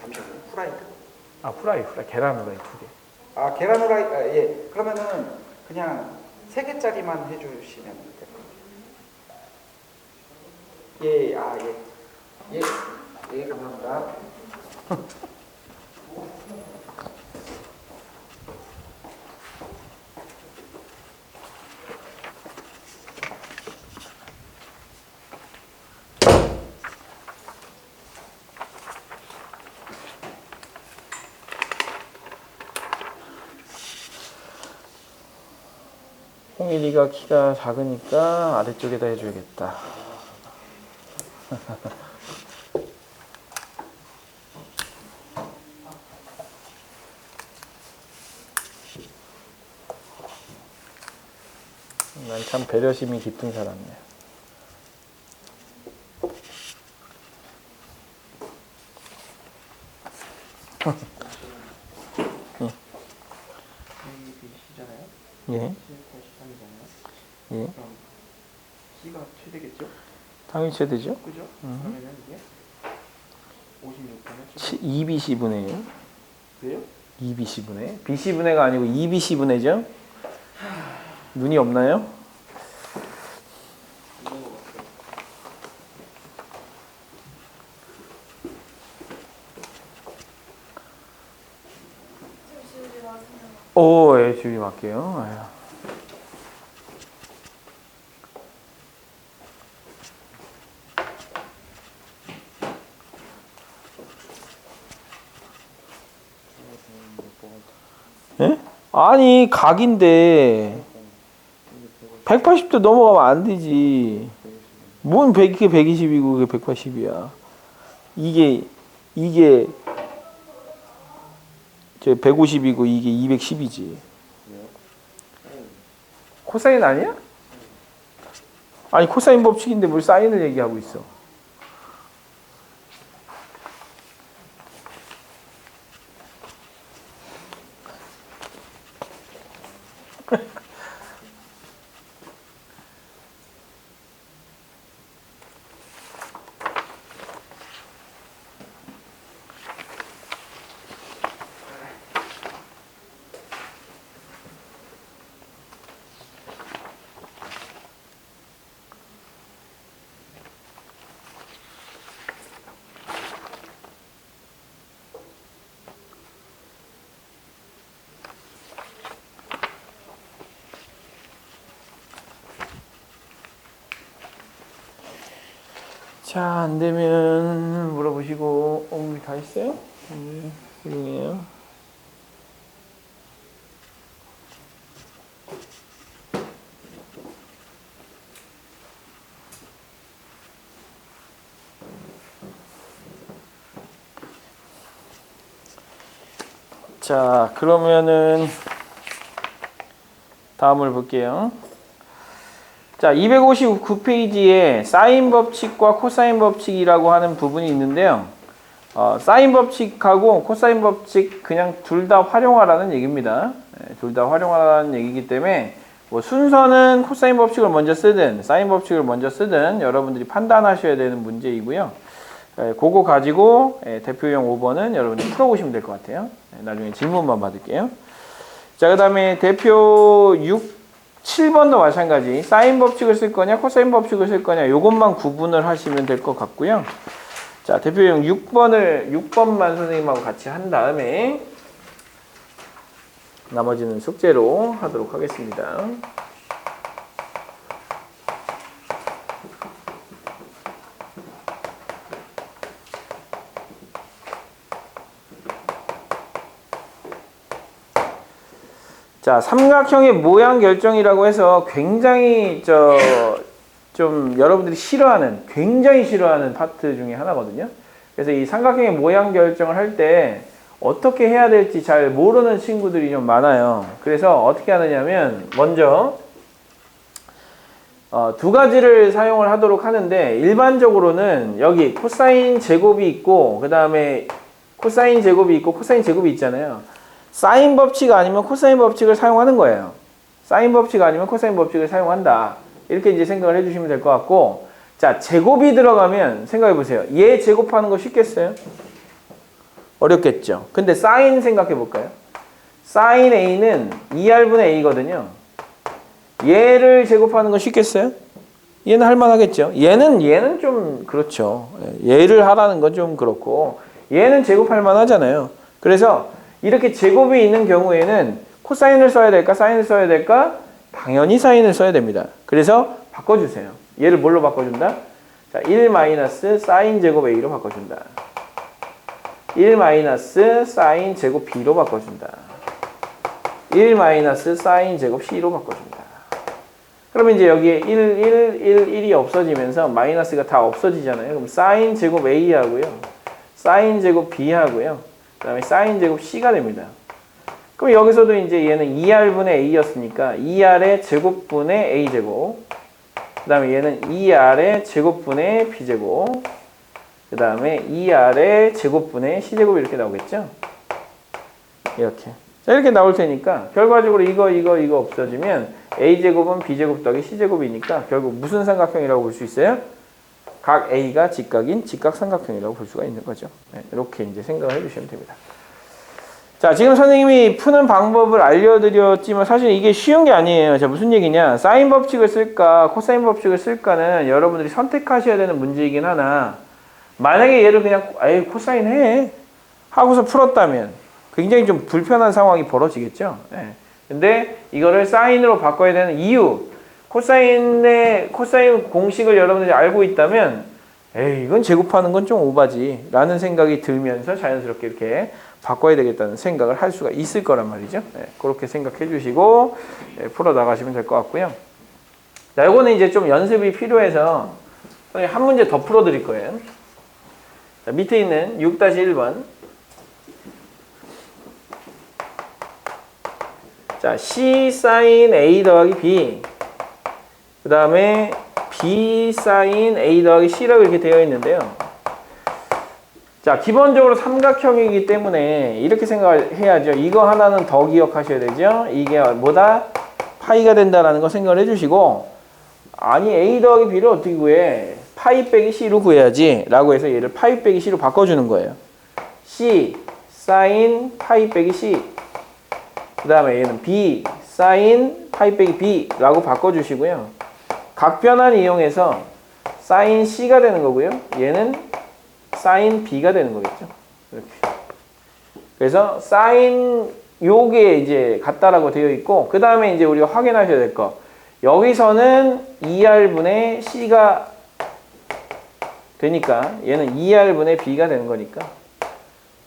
잠시만요. 후라이드. 아, 프라이. 계란 후라이 2개. 아, 계란 후라이. 아, 예. 그러면은 그냥 3개짜리만 해주시면 될 것 같아요. 예, 아, 예. 예, 예, 감사합니다. 송일이가 키가 작으니까 아래쪽에다 해줘야겠다. 난 참 배려심이 깊은 사람이야. B시잖아요. 예. 7.13이잖아요. 예. 그럼 C가 최대겠죠? 당연히 최대죠. 그죠? 그러면은 이게 56분의 2BC분의 왜요? 2BC분의 BC분의가 아니고 2BC분의죠. 눈이 없나요? 이런 거 같아요. 오, 예, 주의 맞게요. 아유. 예? 아니, 각인데 180도 넘어가면 안 되지. 뭔 100, 이게 120이고 그게 180이야. 이게 저 150이고 이게 210이지. 코사인 아니야? 아니, 코사인 법칙인데 뭘 사인을 얘기하고 있어. 자, 안 되면 물어보시고, 우리 다 했어요? 네, 훌륭해요. 자, 그러면은 다음을 볼게요. 자, 259페이지에 사인 법칙과 코사인 법칙이라고 하는 부분이 있는데요. 사인 법칙하고 코사인 법칙 그냥 둘 다 활용하라는 얘기입니다. 둘 다 활용하라는 얘기이기 때문에 뭐 순서는 코사인 법칙을 먼저 쓰든 사인 법칙을 먼저 쓰든 여러분들이 판단하셔야 되는 문제이고요. 그거 가지고 대표용 5번은 여러분들이 풀어보시면 될 것 같아요. 나중에 질문만 받을게요. 자, 그 다음에 대표 7번도 마찬가지. 사인 법칙을 쓸 거냐 코사인 법칙을 쓸 거냐 요것만 구분을 하시면 될 것 같고요. 자, 대표용 6번만 선생님하고 같이 한 다음에 나머지는 숙제로 하도록 하겠습니다. 자, 삼각형의 모양 결정이라고 해서 굉장히 좀 여러분들이 굉장히 싫어하는 파트 중에 하나거든요. 그래서 이 삼각형의 모양 결정을 할 때 어떻게 해야 될지 잘 모르는 친구들이 좀 많아요. 그래서 어떻게 하느냐면 먼저 두 가지를 사용을 하도록 하는데 일반적으로는 여기 코사인 제곱이 있고 그 다음에 코사인 제곱이 있고 코사인 제곱이 있잖아요. 사인 법칙 아니면 코사인 법칙을 사용하는 거예요. 사인 법칙 아니면 코사인 법칙을 사용한다. 이렇게 이제 생각을 해주시면 될 것 같고, 자, 제곱이 들어가면 생각해 보세요. 얘 제곱하는 거 쉽겠어요? 어렵겠죠. 근데 사인 생각해 볼까요? 사인 A는 2R분의 A거든요. 얘를 제곱하는 건 쉽겠어요? 얘는 할만하겠죠. 얘는 좀 그렇죠. 얘를 하라는 건 좀 그렇고, 얘는 제곱할 만하잖아요. 그래서 이렇게 제곱이 있는 경우에는 코사인을 써야 될까 사인을 써야 될까? 당연히 사인을 써야 됩니다. 그래서 바꿔주세요. 얘를 뭘로 바꿔준다? 자, 1 마이너스 사인 제곱 A로 바꿔준다. 1 마이너스 사인 제곱 B로 바꿔준다. 1 마이너스 사인 제곱 C로 바꿔준다. 그러면 이제 여기에 1, 1, 1, 1이 없어지면서 마이너스가 다 없어지잖아요. 그럼 사인 제곱 A 하고요. 사인 제곱 B 하고요. 그 다음에 사인 제곱 C가 됩니다. 그럼 여기서도 이제 얘는 2R분의 A였으니까 2R의 제곱분의 A제곱. 그 다음에 얘는 2R의 제곱분의 B제곱. 그 다음에 2R의 제곱분의 C제곱 이렇게 나오겠죠? 이렇게. 자, 이렇게 나올 테니까 결과적으로 이거 없어지면 A제곱은 B제곱 더하기 C제곱이니까 결국 무슨 삼각형이라고 볼 수 있어요? 각 A가 직각인 직각삼각형이라고 볼 수가 있는 거죠. 네, 이렇게 이제 생각을 해주시면 됩니다. 자, 지금 선생님이 푸는 방법을 알려드렸지만 사실 이게 쉬운 게 아니에요. 자, 무슨 얘기냐? 사인 법칙을 쓸까, 코사인 법칙을 쓸까는 여러분들이 선택하셔야 되는 문제이긴 하나, 만약에 얘를 그냥 에이 코사인 해 하고서 풀었다면 굉장히 좀 불편한 상황이 벌어지겠죠. 네. 근데 이거를 사인으로 바꿔야 되는 이유, 코사인 공식을 여러분들이 알고 있다면 에이 이건 제곱하는 건 좀 오바지 라는 생각이 들면서 자연스럽게 이렇게 바꿔야 되겠다는 생각을 할 수가 있을 거란 말이죠. 네, 그렇게 생각해 주시고 풀어 나가시면 될 것 같고요. 자, 이거는 이제 좀 연습이 필요해서 한 문제 더 풀어 드릴 거예요. 자, 밑에 있는 6-1번. 자, C 사인 A 더하기 B. 그 다음에 B 사인 A 더하기 C라고 이렇게 되어 있는데요. 자, 기본적으로 삼각형이기 때문에 이렇게 생각을 해야죠. 이거 하나는 더 기억하셔야 되죠. 이게 뭐다? 파이가 된다라는 거 생각을 해주시고, 아니 A 더하기 B를 어떻게 구해? 파이 빼기 C로 구해야지 라고 해서 얘를 파이 빼기 C로 바꿔주는 거예요. C 사인 파이 빼기 C. 그 다음에 얘는 B 사인 파이 빼기 B 라고 바꿔주시고요. 각변환 이용해서 사인 C가 되는 거고요. 얘는 사인 B가 되는 거겠죠. 이렇게. 그래서 사인 요게 이제 같다라고 되어 있고, 그 다음에 이제 우리가 확인하셔야 될 거. 여기서는 2R분의 C가 되니까 얘는 2R분의 B가 되는 거니까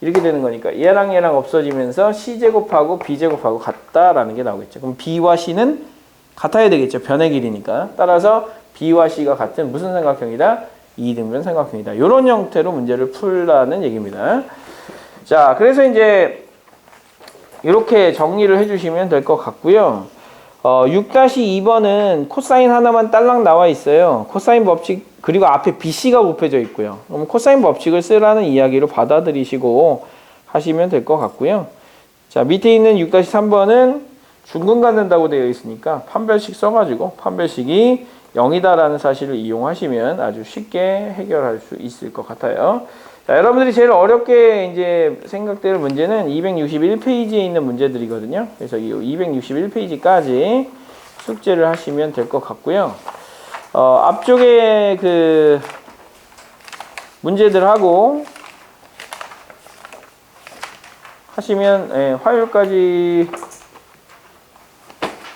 이렇게 되는 거니까 얘랑 얘랑 없어지면서 C제곱하고 B제곱하고 같다라는 게 나오겠죠. 그럼 B와 C는 같아야 되겠죠. 변의 길이니까. 따라서 B와 C가 같은 무슨 삼각형이다? 2등변 삼각형이다. 이런 형태로 문제를 풀라는 얘기입니다. 자, 그래서 이제 이렇게 정리를 해주시면 될 것 같고요. 6-2번은 코사인 하나만 딸랑 나와 있어요. 코사인 법칙, 그리고 앞에 BC가 곱해져 있고요. 그럼 코사인 법칙을 쓰라는 이야기로 받아들이시고 하시면 될 것 같고요. 자, 밑에 있는 6-3번은 중근 갖는다고 되어 있으니까 판별식 써가지고 판별식이 0이다라는 사실을 이용하시면 아주 쉽게 해결할 수 있을 것 같아요. 자, 여러분들이 제일 어렵게 이제 생각될 문제는 261페이지에 있는 문제들이거든요. 그래서 이 261페이지까지 숙제를 하시면 될 것 같고요. 앞쪽에 그 문제들하고 하시면 화요일까지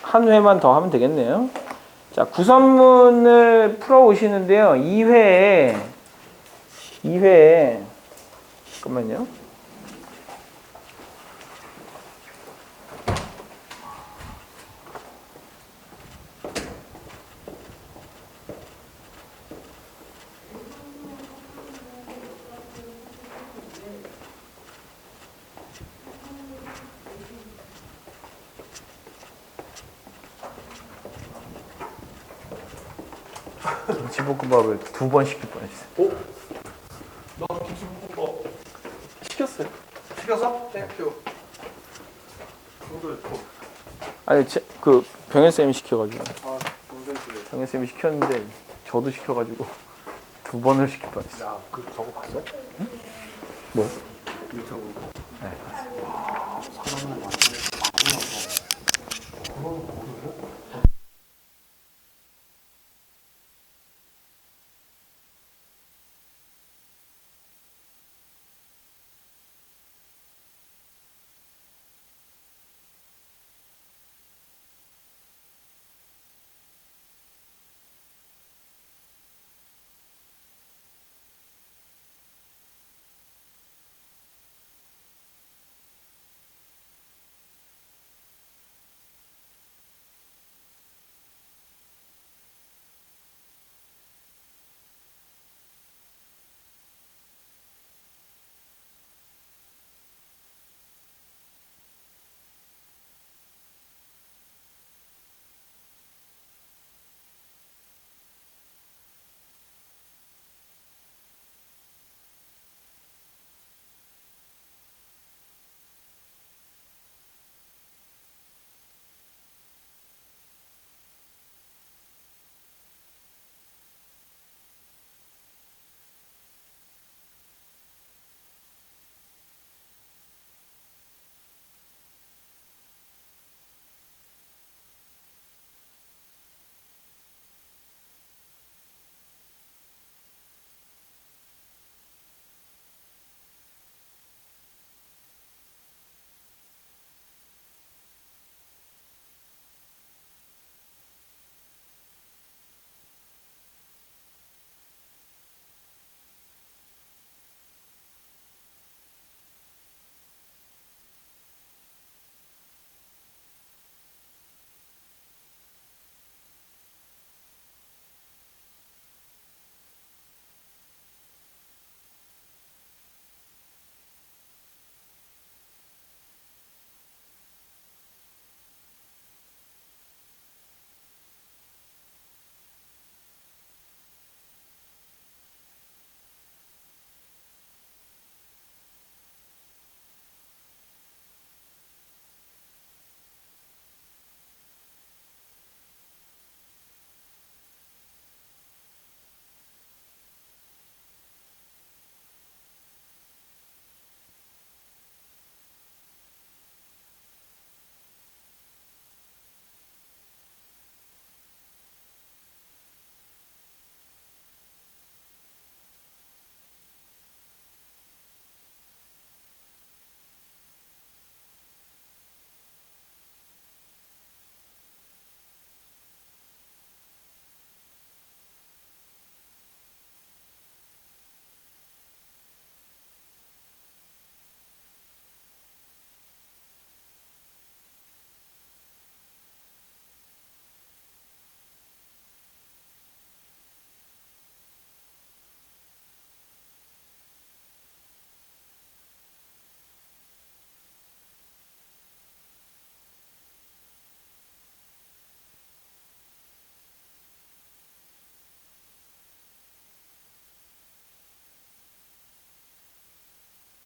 한 회만 더 하면 되겠네요. 자, 구선문을 풀어 오시는데요. 2회에 잠깐만요. 김치볶음밥을 2번 시킬 뻔했어요. 너 김치볶음밥 시켰어요. 시켜서? 땡큐. 아니, 그 병현쌤이 시켜가지고. 아, 동생들. 병현쌤이 시켰는데 저도 시켜가지고 2번을 시킬 뻔했어요. 야, 그 저거 봤어? 응? 뭐? 유튜브. 네. 사람을 완전히 바꾸면서